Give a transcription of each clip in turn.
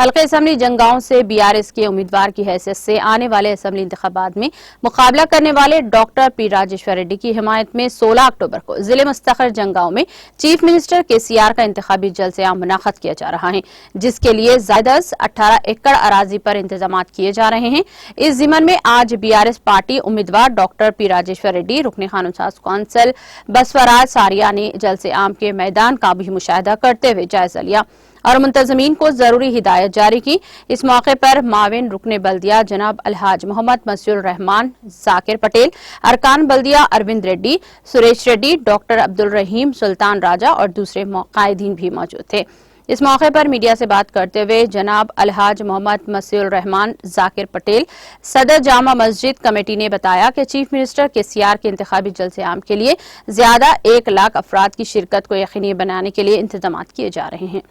हल्के असम्बली जंगांव से बीआरएस के उम्मीदवार की हैसियत से आने वाले असम्बली इंतखाबात में मुकाबला करने वाले डॉक्टर पी राजेश्वर रेड्डी की हिमायत में 16 अक्टूबर को जिले मुस्तखर जंगांव में चीफ मिनिस्टर केसीआर का इंतखाबी जलसे-आम मुनाखत किया जा रहा है, जिसके लिए ज़ायदस 18 एकड़ अराजी पर इंतजाम किए जा रहे हैं। इस जिमन में आज बीआरएस पार्टी उम्मीदवार डॉक्टर पी राजेश्वर रेड्डी, रुकने कानून साज कौंसिल बसवराज सारिया ने जलसे-आम के मैदान का भी मुशाहिदा करते हुए जायजा लिया और मुंतजमीन को जरूरी हिदायत जारी की। इस मौके पर माविन रुकने बल्दिया जनाब अलहाज मोहम्मद मसीउर रहमान जाकिर पटेल, अरकान बल्दिया अरविंद रेड्डी, सुरेश रेड्डी, डॉक्टर अब्दुल रहीम, सुल्तान राजा और दूसरे कायदीन भी मौजूद थे। इस मौके पर मीडिया से बात करते हुए जनाब अलहाज मोहम्मद मसीउर रहमान जाकिर पटेल, सदर जामा मस्जिद कमेटी ने बताया कि चीफ मिनिस्टर केसीआर के इंतखाबी जलसे आम के लिए ज्यादा 1 लाख अफराद की शिरकत को यकीनी बनाने के लिए इंतजाम किए जा रहे हैं।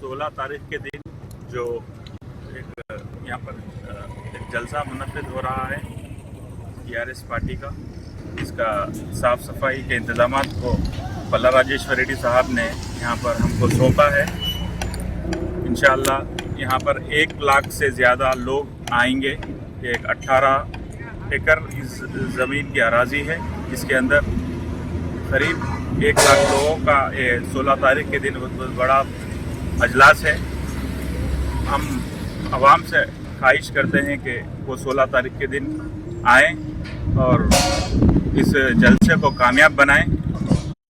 16 तारीख के दिन जो यहाँ पर एक जलसा मुनक्किद हो रहा है बीआरएस पार्टी का, इसका साफ सफाई के इंतजामात को पल्ला राजेश्वर रेड्डी साहब ने यहाँ पर हमको सौंपा है। इंशाअल्लाह यहाँ पर 1 लाख से ज़्यादा लोग आएंगे। एक 18 एकड़ इस ज़मीन की अराजी है, इसके अंदर करीब 1 लाख लोगों का 16 तारीख के दिन बहुत बड़ा अजलास है। हम आवाम से ख्वाहिश करते हैं कि वो 16 तारीख के दिन आएँ और इस जलसे को कामयाब बनाएं।